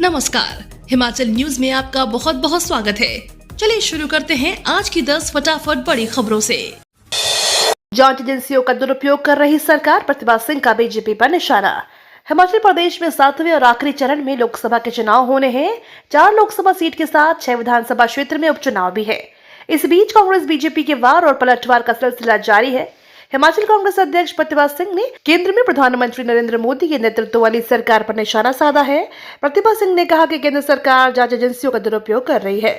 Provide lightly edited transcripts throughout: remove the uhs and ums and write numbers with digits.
नमस्कार, हिमाचल न्यूज में आपका बहुत बहुत स्वागत है। चलिए शुरू करते हैं आज की 10 फटाफट बड़ी खबरों से। जांच एजेंसियों का दुरुपयोग कर रही सरकार, प्रतिभा सिंह का बीजेपी पर निशाना। हिमाचल प्रदेश में 7वें और आखिरी चरण में लोकसभा के चुनाव होने हैं। 4 लोकसभा सीट के साथ 6 विधानसभा क्षेत्र में उपचुनाव भी है। इस बीच कांग्रेस बीजेपी के वार और पलटवार का सिलसिला जारी है। हिमाचल कांग्रेस अध्यक्ष प्रतिभा सिंह ने केंद्र में प्रधानमंत्री नरेंद्र मोदी के नेतृत्व वाली सरकार पर निशाना साधा है। प्रतिभा सिंह ने कहा कि केंद्र सरकार जांच एजेंसियों का दुरुपयोग कर रही है।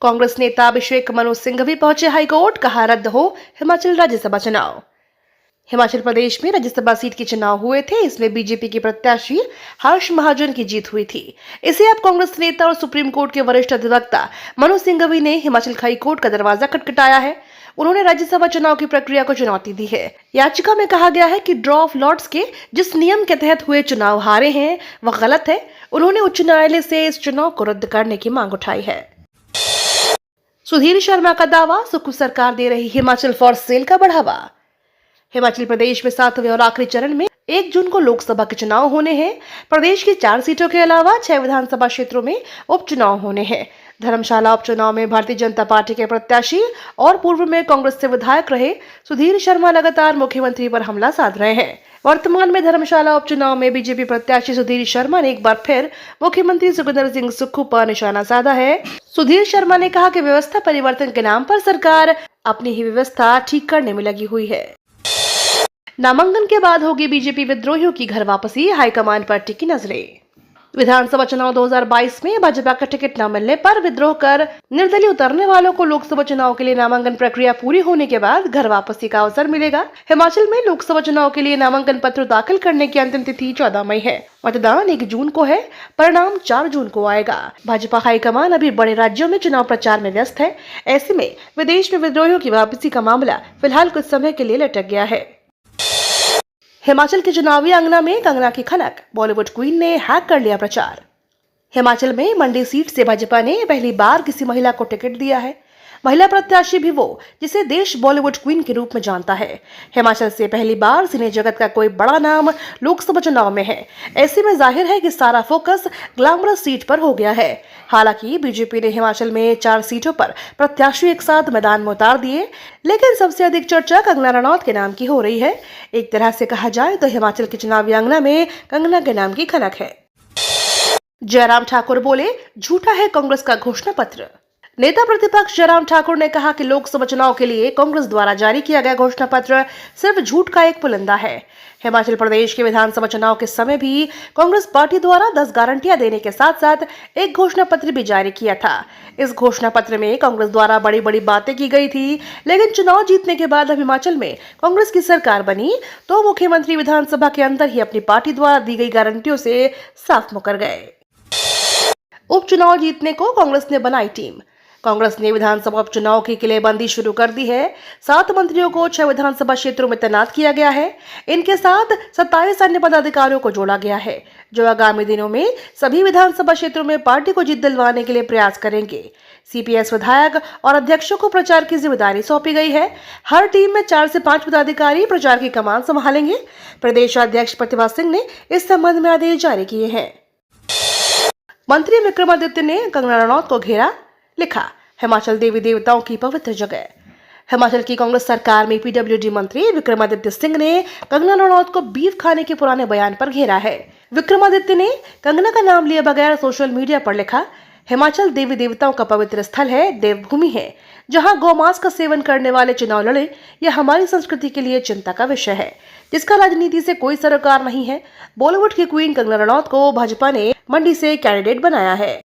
कांग्रेस नेता अभिषेक मनु सिंघवी पहुंचे हाईकोर्ट, कहा रद्द हो हिमाचल राज्यसभा चुनाव। हिमाचल प्रदेश में राज्यसभा सीट के चुनाव हुए थे। इसमें बीजेपी के प्रत्याशी हर्ष महाजन की जीत हुई थी। इसे अब कांग्रेस नेता और सुप्रीम कोर्ट के वरिष्ठ अधिवक्ता मनु सिंघवी ने हिमाचल हाई कोर्ट का दरवाजा खटखटाया है। उन्होंने राज्यसभा चुनाव की प्रक्रिया को चुनौती दी है। याचिका में कहा गया है कि ड्रॉ ऑफ लॉट्स के जिस नियम के तहत हुए चुनाव हारे हैं वह गलत है। उन्होंने उच्च न्यायालय से इस चुनाव को रद्द करने की मांग उठाई है। सुधीर शर्मा का दावा, सुक्खू सरकार दे रही हिमाचल फॉर सेल का बढ़ावा। हिमाचल प्रदेश में 7वें और आखिरी चरण में 1 जून को लोकसभा के चुनाव होने हैं। प्रदेश की 4 सीटों के अलावा 6 विधानसभा क्षेत्रों में उपचुनाव होने हैं। धर्मशाला उपचुनाव में भारतीय जनता पार्टी के प्रत्याशी और पूर्व में कांग्रेस से विधायक रहे सुधीर शर्मा लगातार मुख्यमंत्री पर हमला साध रहे हैं। वर्तमान में धर्मशाला उपचुनाव में बीजेपी प्रत्याशी सुधीर शर्मा ने एक बार फिर मुख्यमंत्री सुखविंदर सिंह सुक्खू पर निशाना साधा है। सुधीर शर्मा ने कहा कि व्यवस्था परिवर्तन के नाम पर सरकार अपनी ही व्यवस्था ठीक करने में लगी हुई है। नामांकन के बाद होगी बीजेपी विद्रोहियों की घर वापसी, हाईकमान पर टिकी नजरें। विधानसभा चुनाव 2022 में भाजपा का टिकट न मिलने पर विद्रोह कर निर्दलीय उतरने वालों को लोकसभा चुनाव के लिए नामांकन प्रक्रिया पूरी होने के बाद घर वापसी का अवसर मिलेगा। हिमाचल में लोकसभा चुनाव के लिए नामांकन पत्र दाखिल करने की अंतिम तिथि 14 मई है। मतदान 1 जून को है, परिणाम 4 जून को आएगा। भाजपा हाईकमान अभी बड़े राज्यों में चुनाव प्रचार में व्यस्त है। ऐसे में विदेश में विद्रोहियों की वापसी का मामला फिलहाल कुछ समय के लिए लटक गया है। हिमाचल के चुनावी अंगना में कंगना की खनक, बॉलीवुड क्वीन ने हैक कर लिया प्रचार। हिमाचल में मंडी सीट से भाजपा ने पहली बार किसी महिला को टिकट दिया है। महिला प्रत्याशी भी वो जिसे देश बॉलीवुड क्वीन के रूप में जानता है। हिमाचल से पहली बार सिने जगत का कोई बड़ा नाम लोकसभा चुनाव में है। ऐसे में जाहिर है कि सारा फोकस ग्लैमरस सीट पर हो गया है। हालांकि बीजेपी ने हिमाचल में 4 सीटों पर प्रत्याशी एक साथ मैदान में उतार दिए, लेकिन सबसे अधिक चर्चा कंगना रनौत के नाम की हो रही है। एक तरह से कहा जाए तो हिमाचल के चुनावी अंगना में कंगना के नाम की खनक है। जयराम ठाकुर बोले, झूठा है कांग्रेस का घोषणा पत्र। नेता प्रतिपक्ष जयराम ठाकुर ने कहा कि लोकसभा चुनाव के लिए कांग्रेस द्वारा जारी किया गया घोषणा पत्र सिर्फ झूठ का एक पुलिंदा है। हिमाचल प्रदेश के विधानसभा चुनाव के समय भी कांग्रेस पार्टी द्वारा 10 गारंटियां देने के साथ साथ एक घोषणा पत्र भी जारी किया था। इस घोषणा पत्र में कांग्रेस द्वारा बड़ी बड़ी बातें की गई थी, लेकिन चुनाव जीतने के बाद अब हिमाचल में कांग्रेस की सरकार बनी तो मुख्यमंत्री विधानसभा के अंदर ही अपनी पार्टी द्वारा दी गई गारंटियों से साफ मुकर गए। उपचुनाव जीतने को कांग्रेस ने बनाई टीम। कांग्रेस ने विधानसभा उपचुनाव की किलेबंदी शुरू कर दी है। 7 मंत्रियों को 6 विधानसभा क्षेत्रों में तैनात किया गया है। इनके साथ 27 अन्य पदाधिकारियों को जोड़ा गया है, जो आगामी दिनों में सभी विधानसभा क्षेत्रों में पार्टी को जीत दिलवाने के लिए प्रयास करेंगे। सीपीएस विधायक और अध्यक्षों को प्रचार की जिम्मेदारी सौंपी गई है। हर टीम में 4 से 5 पदाधिकारी प्रचार की कमान संभालेंगे। प्रदेश अध्यक्ष प्रतिभा सिंह ने इस संबंध में आदेश जारी किए हैं। मंत्री विक्रमादित्य ने कंगना रनौत को घेरा, लिखा, हिमाचल देवी देवताओं की पवित्र जगह। हिमाचल की कांग्रेस सरकार में पीडब्ल्यूडी मंत्री विक्रमादित्य सिंह ने कंगना रनौत को बीफ खाने के पुराने बयान पर घेरा है। विक्रमादित्य ने कंगना का नाम लिए बगैर सोशल मीडिया पर लिखा, हिमाचल देवी देवताओं का पवित्र स्थल है, देवभूमि है, जहां गौमांस का सेवन करने वाले चुनाव लड़े, यह हमारी संस्कृति के लिए चिंता का विषय है, जिसका राजनीति से कोई सरोकार नहीं है। बॉलीवुड की क्वीन कंगना रनौत को भाजपा ने मंडी से कैंडिडेट बनाया है।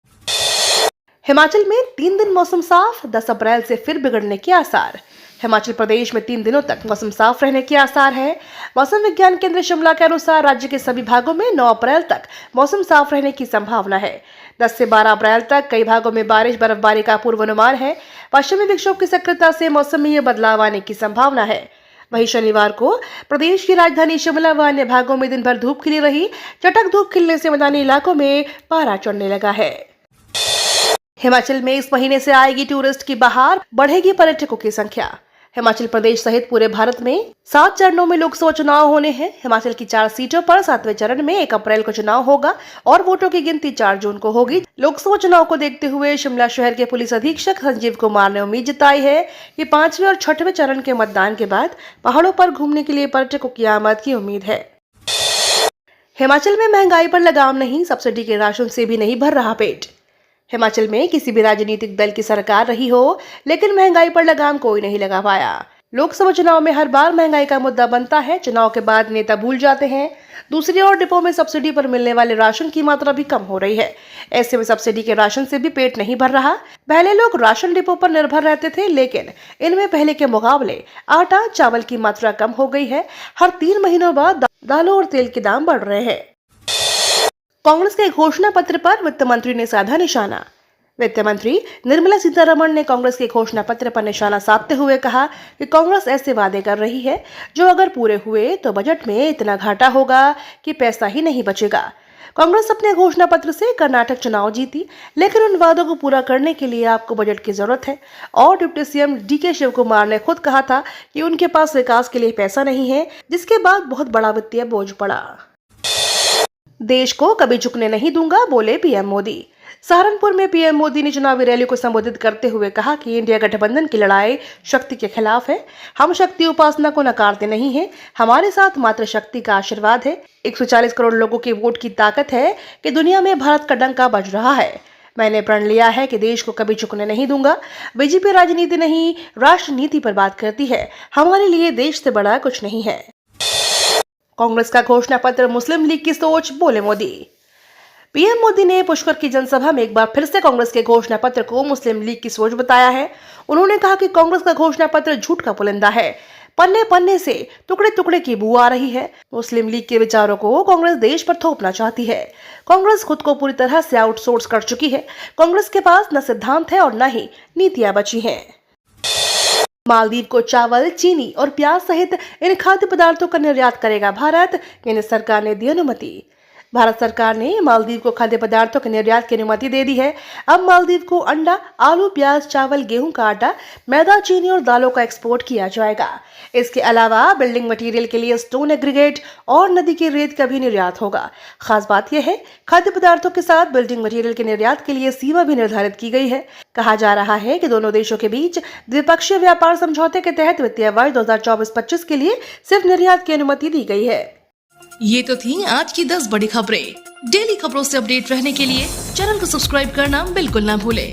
हिमाचल में 3 दिन मौसम साफ, 10 अप्रैल से फिर बिगड़ने के आसार। हिमाचल प्रदेश में 3 दिनों तक मौसम साफ रहने के आसार है। मौसम विज्ञान केंद्र शिमला के अनुसार राज्य के सभी भागों में 9 अप्रैल तक मौसम साफ रहने की संभावना है। 10 से 12 अप्रैल तक कई भागों में बारिश बर्फबारी का पूर्वानुमान है। पश्चिमी विक्षोभ की सक्रियता से मौसम में यह बदलाव आने की संभावना है। वहीं शनिवार को प्रदेश की राजधानी शिमला व अन्य भागों में दिन भर धूप खिली रही। चटक धूप खिलने से मैदानी इलाकों में पारा चढ़ने लगा है। हिमाचल में इस महीने से आएगी टूरिस्ट की बहार, बढ़ेगी पर्यटकों की संख्या। हिमाचल प्रदेश सहित पूरे भारत में 7 चरणों में लोकसभा चुनाव होने हैं। हिमाचल की 4 सीटों पर 7वें चरण में 1 अप्रैल को चुनाव होगा और वोटों की गिनती 4 जून को होगी। लोकसभा चुनाव को देखते हुए शिमला शहर के पुलिस अधीक्षक संजीव कुमार ने उम्मीद जताई है कि 5वें और 6वें चरण के मतदान के बाद पहाड़ों पर घूमने के लिए पर्यटकों की आमद की उम्मीद है। हिमाचल में महंगाई पर लगाम नहीं, सब्सिडी के राशन से भी नहीं भर रहा पेट। हिमाचल में किसी भी राजनीतिक दल की सरकार रही हो, लेकिन महंगाई पर लगाम कोई नहीं लगा पाया। लोकसभा चुनाव में हर बार महंगाई का मुद्दा बनता है। चुनाव के बाद नेता भूल जाते हैं। दूसरी ओर डिपो में सब्सिडी पर मिलने वाले राशन की मात्रा भी कम हो रही है। ऐसे में सब्सिडी के राशन से भी पेट नहीं भर रहा। पहले लोग राशन डिपो पर निर्भर रहते थे, लेकिन इनमें पहले के मुकाबले आटा चावल की मात्रा कम हो गई है। हर 3 महीनों बाद दालों और तेल के दाम बढ़ रहे हैं। कांग्रेस के घोषणा पत्र पर वित्त मंत्री ने साधा निशाना। वित्त मंत्री निर्मला सीतारमण ने कांग्रेस के घोषणा पत्र पर निशाना साधते हुए कहा कि कांग्रेस ऐसे वादे कर रही है जो अगर पूरे हुए तो बजट में इतना घाटा होगा कि पैसा ही नहीं बचेगा। कांग्रेस अपने घोषणा पत्र से कर्नाटक चुनाव जीती, लेकिन उन वादों को पूरा करने के लिए आपको बजट की जरूरत है। और deputy CM DK Shiv Kumar ने खुद कहा था कि उनके पास विकास के लिए पैसा नहीं है, जिसके बाद बहुत बड़ा वित्तीय बोझ पड़ा। देश को कभी झुकने नहीं दूंगा, बोले पीएम मोदी। सहारनपुर में पीएम मोदी ने चुनावी रैली को संबोधित करते हुए कहा कि इंडिया गठबंधन की लड़ाई शक्ति के खिलाफ है। हम शक्ति उपासना को नकारते नहीं हैं। हमारे साथ मात्र शक्ति का आशीर्वाद है। 140 करोड़ लोगों के वोट की ताकत है कि दुनिया में भारत का डंका बज रहा है। मैंने प्रण लिया है कि देश को कभी झुकने नहीं दूंगा। बीजेपी राजनीति नहीं, राष्ट्र नीति पर बात करती है। हमारे लिए देश से बड़ा कुछ नहीं है। कांग्रेस का घोषणा पत्र मुस्लिम लीग की सोच, बोले मोदी। पीएम मोदी ने पुष्कर की जनसभा में एक बार फिर से कांग्रेस के घोषणा पत्र को मुस्लिम लीग की सोच बताया है। उन्होंने कहा कि कांग्रेस का घोषणा पत्र झूठ का पुलिंदा है। पन्ने पन्ने से टुकड़े टुकड़े की बू आ रही है। मुस्लिम लीग के विचारों को कांग्रेस देश पर थोपना चाहती है। कांग्रेस खुद को पूरी तरह से आउटसोर्स कर चुकी है। कांग्रेस के पास न सिद्धांत है और न ही नीतियां बची हैं। मालदीव को चावल, चीनी और प्याज सहित इन खाद्य पदार्थों का निर्यात करेगा भारत। केंद्र सरकार ने दी अनुमति। भारत सरकार ने मालदीव को खाद्य पदार्थों के निर्यात की अनुमति दे दी है। अब मालदीव को अंडा, आलू, प्याज, चावल, गेहूं का आटा, मैदा, चीनी और दालों का एक्सपोर्ट किया जाएगा। इसके अलावा बिल्डिंग मटेरियल के लिए स्टोन एग्रीगेट और नदी की रेत का भी निर्यात होगा। खास बात यह है, खाद्य पदार्थों के साथ बिल्डिंग मटेरियल के निर्यात के लिए सीमा भी निर्धारित की गई है। कहा जा रहा है कि दोनों देशों के बीच द्विपक्षीय व्यापार समझौते के तहत वित्तीय वर्ष 2024-25 के लिए सिर्फ निर्यात की अनुमति दी गई है। ये तो थी आज की 10 बड़ी खबरें। डेली खबरों से अपडेट रहने के लिए चैनल को सब्सक्राइब करना बिल्कुल ना भूलें।